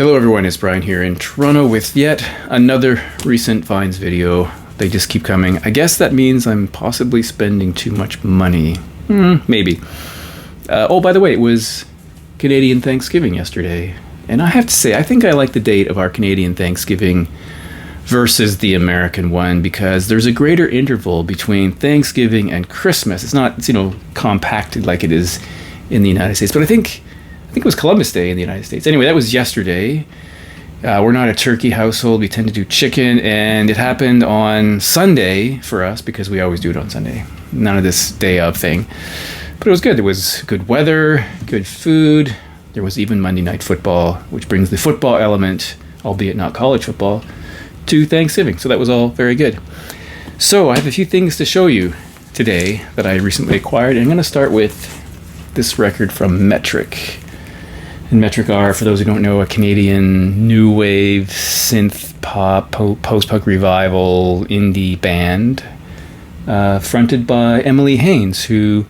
Hello everyone, it's Brian here in Toronto with yet another recent Vines video. They just keep coming. I guess that means I'm possibly spending too much money. Maybe. Oh, by the way, it was Canadian Thanksgiving yesterday. And I have to say, I think I like the date of our Canadian Thanksgiving versus the American one because there's a greater interval between Thanksgiving and Christmas. It's not, compacted like it is in the United States. But I think it was Columbus Day in the United States. Anyway, that was yesterday. We're not a turkey household. We tend to do chicken, and it happened on Sunday for us because we always do it on Sunday. None of this day of thing. But it was good. There was good weather, good food. There was even Monday Night Football, which brings the football element, albeit not college football, to Thanksgiving. So that was all very good. So I have a few things to show you today that I recently acquired. I'm going to start with this record from Metric. And Metric are, for those who don't know, a Canadian new wave, synth pop, post-punk revival, indie band, fronted by Emily Haines, who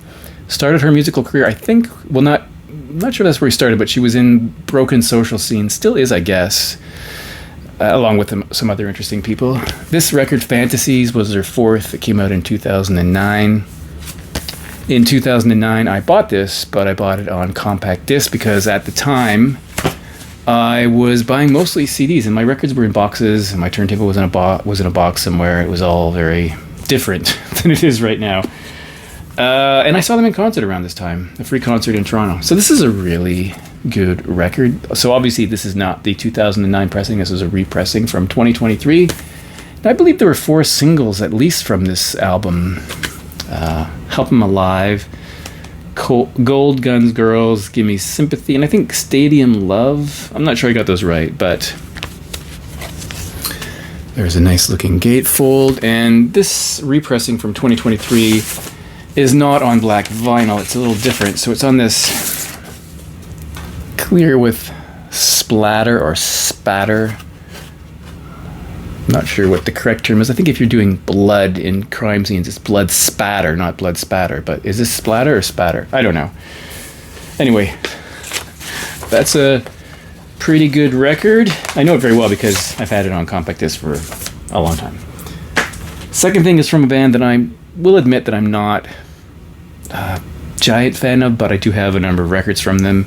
started her musical career, I'm not sure that's where she started, but she was in Broken Social Scene, still is, I guess, along with some other interesting people. This record, Fantasies, was their fourth. It came out in 2009. In 2009, I bought this, but I bought it on compact disc because at the time, I was buying mostly CDs, and my records were in boxes, and my turntable was in a box somewhere. It was all very different than it is right now. And I saw them in concert around this time, a free concert in Toronto. So this is a really good record. So obviously, this is not the 2009 pressing. This is a repressing from 2023. And I believe there were 4 singles, at least, from this album. Help 'Em Alive, Gold Guns Girls, Give Me Sympathy, and I think Stadium Love. I'm not sure I got those right, but there's a nice looking gatefold. And this repressing from 2023 is not on black vinyl. It's a little different. So it's on this clear with splatter or spatter. Not sure what the correct term is. I think if you're doing blood in crime scenes, it's blood spatter, not blood spatter. But is this splatter or spatter? I don't know. Anyway, that's a pretty good record. I know it very well because I've had it on compact disc for a long time. Second thing is from a band that I will admit that I'm not a giant fan of, but I do have a number of records from them.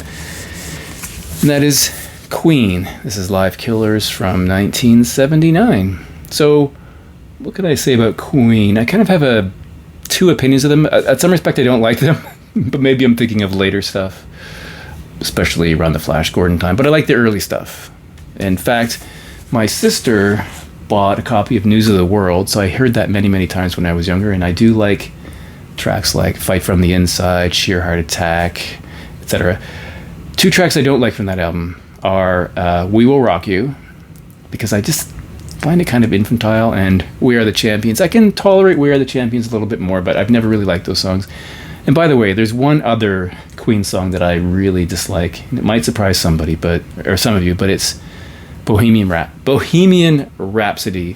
And that is Queen. This is Live Killers from 1979. So, what can I say about Queen? I kind of have two opinions of them. At some respect, I don't like them, but maybe I'm thinking of later stuff, especially around the Flash Gordon time. But I like the early stuff. In fact, my sister bought a copy of News of the World, so I heard that many, many times when I was younger, and I do like tracks like Fight From the Inside, Sheer Heart Attack, etc. 2 tracks I don't like from that album are We Will Rock You, because I just find it kind of infantile, and We Are the Champions. I can tolerate We Are the Champions a little bit more, but I've never really liked those songs. And by the way, there's one other Queen song that I really dislike. It might surprise somebody, or some of you, but it's Bohemian Rhapsody.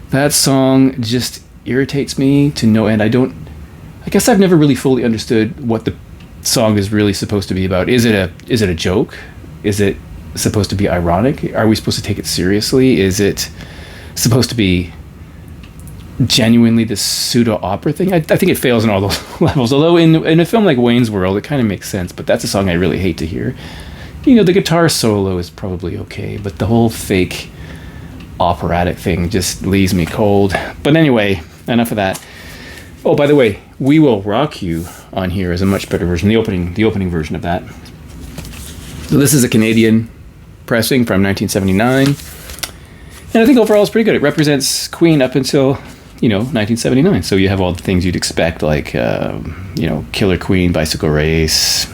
That song just irritates me to no end. I guess I've never really fully understood what the song is really supposed to be about. Is it a joke? Is it supposed to be ironic? Are we supposed to take it seriously? Is it supposed to be genuinely this pseudo opera thing? I think it fails on all those levels. Although in a film like Wayne's World, it kind of makes sense. But that's a song I really hate to hear. The guitar solo is probably okay, but the whole fake operatic thing just leaves me cold. But anyway, enough of that. Oh, by the way, We Will Rock You on here is a much better version, the opening version of that. So this is a Canadian pressing from 1979. And I think overall it's pretty good. It represents Queen up until, 1979. So you have all the things you'd expect, like, Killer Queen, Bicycle Race,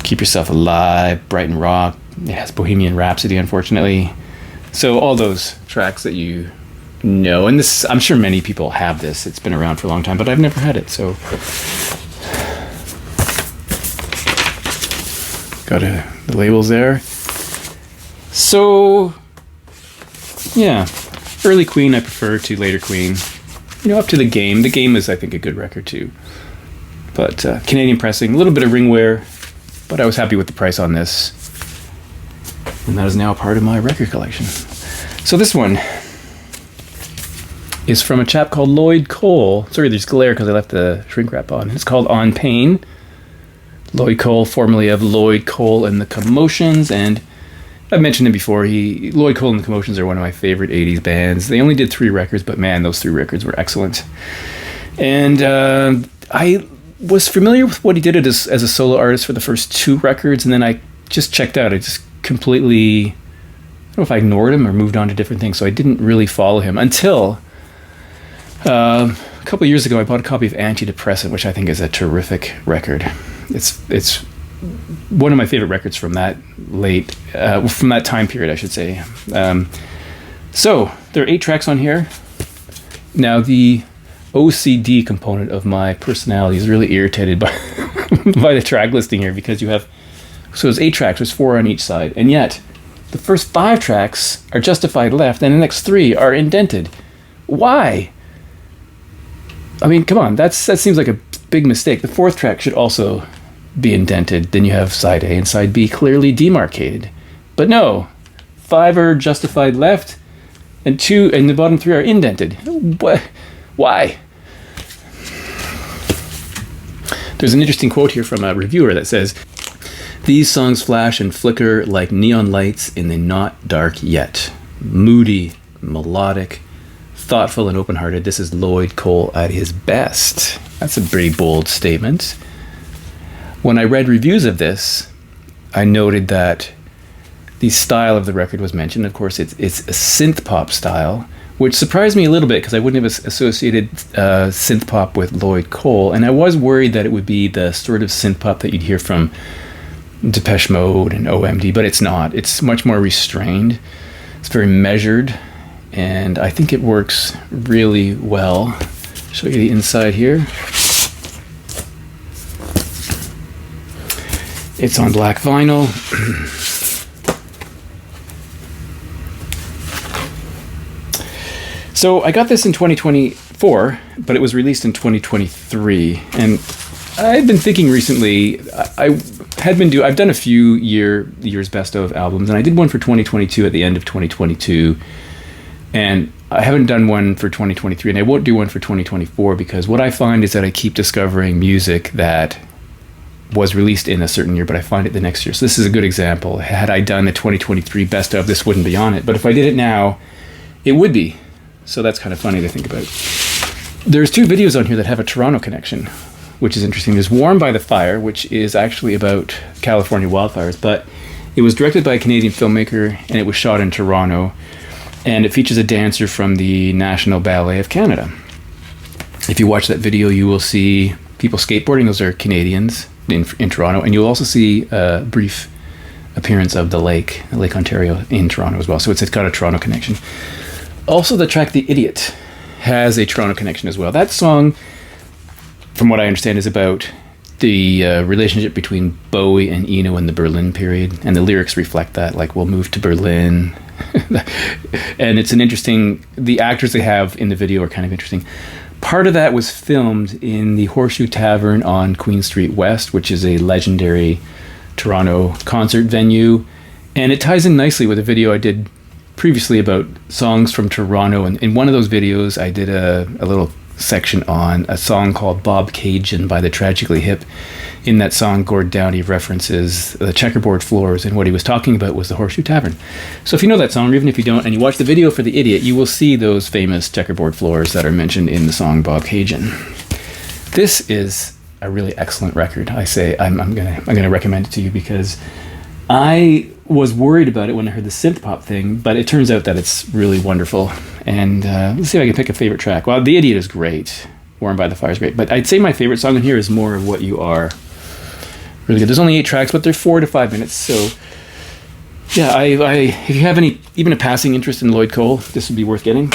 Keep Yourself Alive, Brighton Rock. It has Bohemian Rhapsody, unfortunately. So all those tracks that you know, and this, I'm sure many people have this. It's been around for a long time, but I've never had it. So got the labels there. So yeah, early Queen I prefer to later Queen. Up to The Game. The Game is, I think, a good record too. But Canadian pressing, a little bit of ring wear, but I was happy with the price on this. And that is now part of my record collection. So this one is from a chap called Lloyd Cole. Sorry, there's glare because I left the shrink wrap on. It's called On Pain. Lloyd Cole, formerly of Lloyd Cole and the Commotions, and I've mentioned him before. Lloyd Cole and the Commotions are one of my favorite 80s bands. They only did 3 records, but man, those 3 records were excellent. And I was familiar with what he did as a solo artist for the first 2 records, and then I just checked out. I just completely, I don't know if I ignored him or moved on to different things, so I didn't really follow him until a couple of years ago. I bought a copy of Antidepressant, which I think is a terrific record. It's one of my favorite records from that from that time period, I should say. So there are 8 tracks on here. Now the OCD component of my personality is really irritated by by the track listing here, because so it's 8 tracks, there's 4 on each side, and yet the first 5 tracks are justified left and the next 3 are indented. Why? I mean, come on, that seems like a big mistake. The 4th track should also be indented. Then you have side A and side B clearly demarcated. But no, 5 are justified left and 2 and the bottom 3 are indented. What? Why? There's an interesting quote here from a reviewer that says, "These songs flash and flicker like neon lights in the not dark yet. Moody, melodic, thoughtful and open-hearted. This is Lloyd Cole at his best." That's a pretty bold statement. When I read reviews of this, I noted that the style of the record was mentioned. Of course, it's a synth pop style, which surprised me a little bit because I wouldn't have associated synth pop with Lloyd Cole, and I was worried that it would be the sort of synth pop that you'd hear from Depeche Mode and OMD, but it's not. It's much more restrained. It's very measured, and I think it works really well. Show you the inside here. It's on black vinyl. So I got this in 2024, but it was released in 2023. And I've been thinking recently, I've done a few years best of albums, and I did one for 2022 at the end of 2022. And I haven't done one for 2023, and I won't do one for 2024, because what I find is that I keep discovering music that was released in a certain year, but I find it the next year. So this is a good example. Had I done the 2023 best of, this wouldn't be on it. But if I did it now, it would be. So that's kind of funny to think about. There's 2 videos on here that have a Toronto connection, which is interesting. There's Warm by the Fire, which is actually about California wildfires, but it was directed by a Canadian filmmaker, and it was shot in Toronto. And it features a dancer from the National Ballet of Canada. If you watch that video, you will see people skateboarding. Those are Canadians in Toronto. And you'll also see a brief appearance of the Lake Ontario in Toronto as well. So it's got a Toronto connection. Also, the track The Idiot has a Toronto connection as well. That song, from what I understand, is about the relationship between Bowie and Eno in the Berlin period. And the lyrics reflect that, like, we'll move to Berlin. And it's an interesting, the actors they have in the video are kind of interesting. Part of that was filmed in the Horseshoe Tavern on Queen Street West, which is a legendary Toronto concert venue. And it ties in nicely with a video I did previously about songs from Toronto. And in one of those videos, I did a little section on a song called Bob Cajun by the Tragically Hip. In that song, Gord Downie references the checkerboard floors, and what he was talking about was the Horseshoe Tavern. So if you know that song, or even if you don't, and you watch the video for The Idiot, you will see those famous checkerboard floors that are mentioned in the song Bob Cajun. This is a really excellent record. I say I'm gonna recommend it to you, because I was worried about it when I heard the synth pop thing, but it turns out that it's really wonderful. And let's see if I can pick a favorite track. Well, The Idiot is great. Warm by the Fire is great. But I'd say my favorite song in here is More of What You Are. Really good. There's only 8 tracks, but they're 4 to 5 minutes. So, yeah, if you have even a passing interest in Lloyd Cole, this would be worth getting.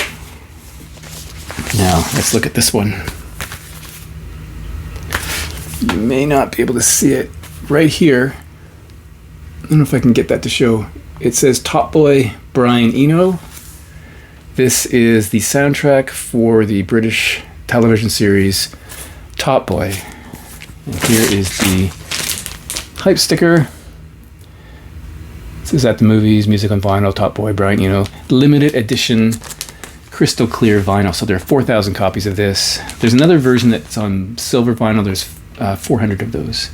Now, let's look at this one. You may not be able to see it right here. I don't know if I can get that to show. It says Top Boy Brian Eno. This is the soundtrack for the British television series Top Boy. And here is the hype sticker. This is At the Movies, Music on Vinyl, Top Boy, Brian Eno. Limited edition, crystal clear vinyl. So there are 4,000 copies of this. There's another version that's on silver vinyl. There's 400 of those.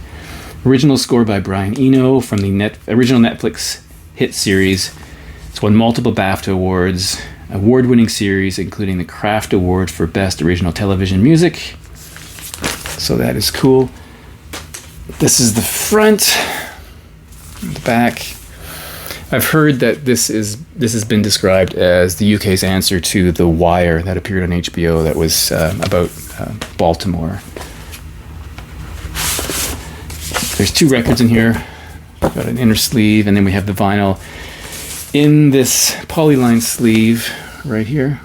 Original score by Brian Eno from the original Netflix hit series. It's won multiple BAFTA awards, award-winning series, including the Kraft Award for Best Original Television Music. So that is cool. This is the front, the back. I've heard that this has been described as the UK's answer to The Wire that appeared on HBO that was about Baltimore. There's 2 records in here. We've got an inner sleeve, and then we have the vinyl in this polyline sleeve right here.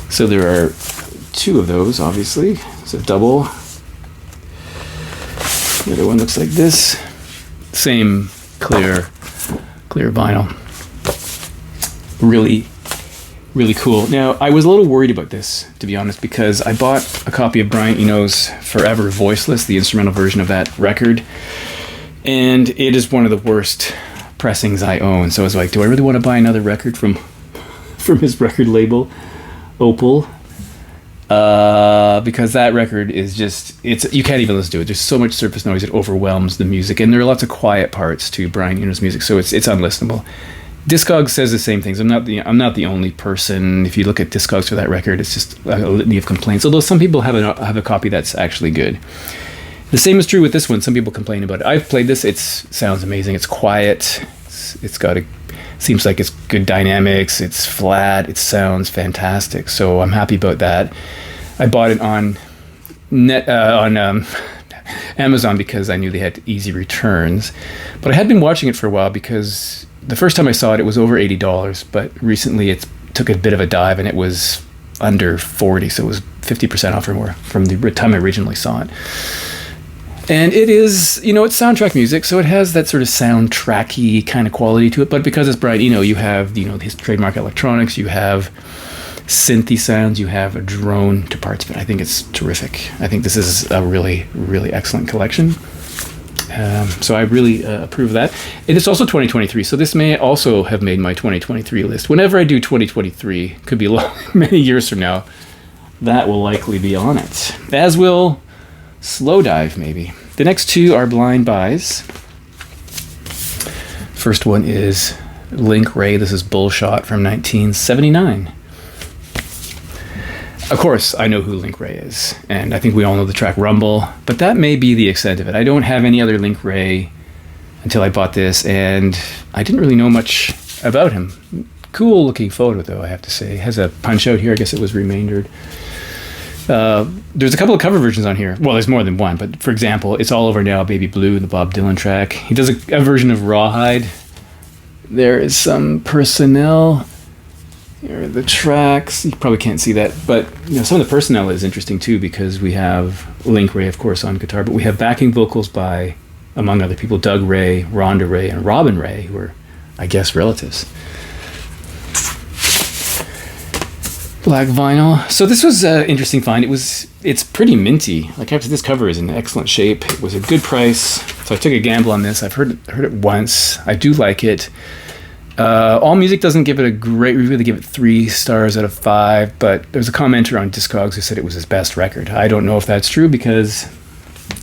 So there are 2 of those, obviously. It's a double. The other one looks like this. Same clear vinyl. Really, really cool. Now, I was a little worried about this, to be honest, because I bought a copy of Brian Eno's Forever Voiceless, the instrumental version of that record, and it is one of the worst pressings I own. So I was like, do I really want to buy another record from his record label, Opal? Because that record is just, you can't even listen to it. There's so much surface noise, it overwhelms the music, and there are lots of quiet parts to Brian Eno's music, so it's unlistenable. Discogs says the same things. I'm not the only person. If you look at Discogs for that record, it's just a litany of complaints. Although some people have a copy that's actually good. The same is true with this one. Some people complain about it. I've played this. It sounds amazing. It's quiet. Seems like it's good dynamics. It's flat. It sounds fantastic. So I'm happy about that. I bought it on Amazon because I knew they had easy returns. But I had been watching it for a while because the first time I saw it was over $80, but recently it took a bit of a dive and it was under $40, so it was 50% off or more from the time I originally saw it. And it is, it's soundtrack music, so it has that sort of soundtracky kind of quality to it, but because it's Brian Eno, you have, his trademark electronics, you have synthy sounds, you have a drone to parts of it. I think it's terrific. I think this is a really, really excellent collection. So I really approve of that. It is also 2023, so this may also have made my 2023 list. Whenever I do 2023, could be many years from now, that will likely be on it. As will Slow Dive, maybe. The next 2 are blind buys. First one is Link Wray. This is Bullshot from 1979. Of course, I know who Link Wray is, and I think we all know the track Rumble, but that may be the extent of it. I don't have any other Link Wray until I bought this, and I didn't really know much about him. Cool looking photo, though, I have to say. It has a punch out here. I guess it was remastered. There's a couple of cover versions on here. Well, there's more than one, but for example, It's All Over Now, Baby Blue, the Bob Dylan track. He does a version of Rawhide. There is some Personnel. Here are the tracks. You probably can't see that, but some of the personnel is interesting too because we have Link Wray, of course, on guitar, but we have backing vocals by, among other people, Doug Ray, Rhonda Ray, and Robin Ray, who are, I guess, relatives. Black vinyl. So this was an interesting find. It's pretty minty. Like after this cover is in excellent shape. It was a good price, so I took a gamble on this. I've heard it once. I do like it. AllMusic doesn't give it a great review. They give it 3 stars out of 5, but there's a commenter on Discogs who said it was his best record. I don't know if that's true because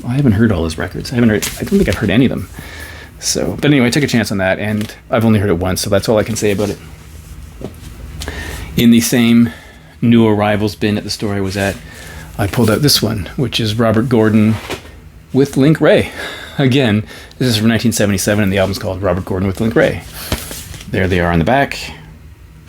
I haven't heard all his records. I don't think I've heard any of them. So, but anyway, I took a chance on that, and I've only heard it once, so that's all I can say about it. In the same new arrivals bin at the store I was at, I pulled out this one, which is Robert Gordon with Link Wray. Again, this is from 1977, and the album's called Robert Gordon with Link Wray. There they are on the back.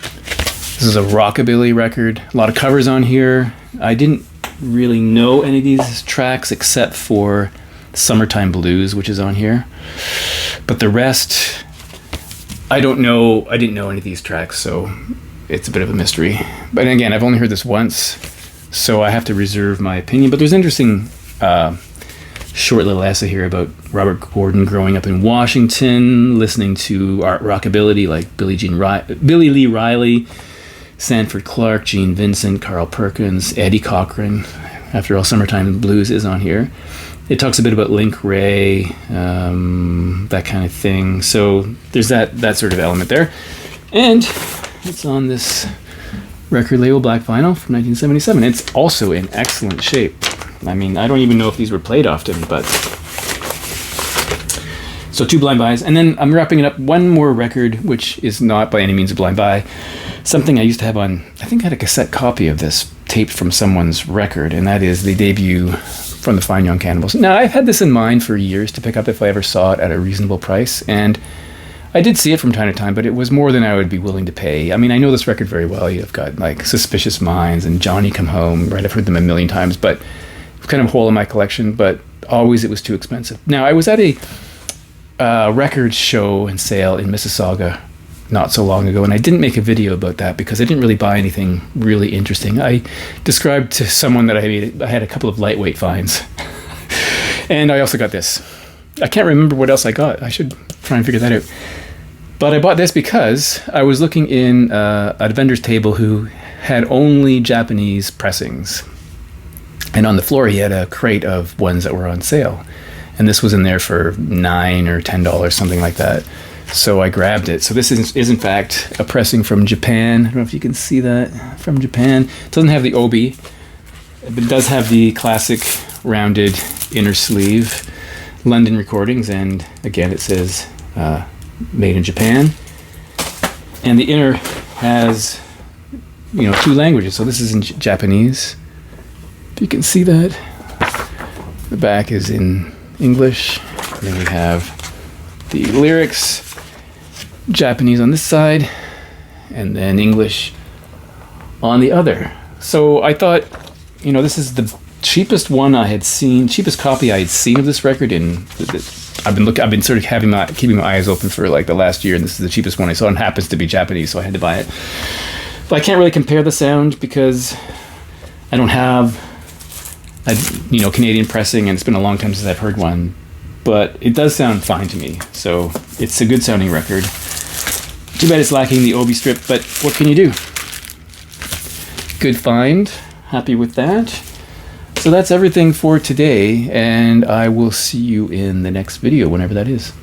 This is a rockabilly record. A lot of covers on here. I didn't really know any of these tracks except for Summertime Blues, which is on here. But the rest, I don't know. I didn't know any of these tracks, so it's a bit of a mystery. But again, I've only heard this once, so I have to reserve my opinion. But there's an interesting short little essay here about Robert Gordon growing up in Washington, listening to art rockabilly like Billy Lee Riley, Sanford Clark, Gene Vincent, Carl Perkins, Eddie Cochran. After all, Summertime Blues is on here. It talks a bit about Link Ray, that kind of thing. So there's that sort of element there. And it's on this record label, Black Vinyl, from 1977. It's also in excellent shape. I mean, I don't even know if these were played often, but... So 2 blind buys. And then I'm wrapping it up one more record, which is not by any means a blind buy. Something I used to have on... I think I had a cassette copy of this taped from someone's record, and that is the debut from the Fine Young Cannibals. Now, I've had this in mind for years to pick up if I ever saw it at a reasonable price, and I did see it from time to time, but it was more than I would be willing to pay. I mean, I know this record very well. You've got, like, Suspicious Minds and Johnny Come Home, right? I've heard them a million times, but it's kind of a hole in my collection, but always it was too expensive. Now, I was at a record show and sale in Mississauga not so long ago, and I didn't make a video about that because I didn't really buy anything really interesting. I described to someone that I had a couple of lightweight finds, and I also got this. I can't remember what else I got. I should try and figure that out. But I bought this because I was looking in at a vendor's table who had only Japanese pressings, and on the floor he had a crate of ones that were on sale, and this was in there for $9 or $10, something like that. So I grabbed it. So this is in fact a pressing from Japan. I don't know if you can see that, from Japan. It doesn't have the obi, but it does have the classic rounded inner sleeve. London Recordings, and again it says made in Japan. And the inner has, 2 languages. So this is in Japanese. If you can see that. The back is in English. And then we have the lyrics. Japanese on this side, and then English on the other. So I thought, this is the cheapest one I had seen, cheapest copy I had seen of this record. I've been sort of keeping my eyes open for like the last year, and this is the cheapest one I saw, and happens to be Japanese, so I had to buy it. But I can't really compare the sound because I don't have a Canadian pressing, and it's been a long time since I've heard one. But it does sound fine to me, so it's a good sounding record. Too bad it's lacking the obi strip, but what can you do? Good find, happy with that. So that's everything for today, and I will see you in the next video, whenever that is.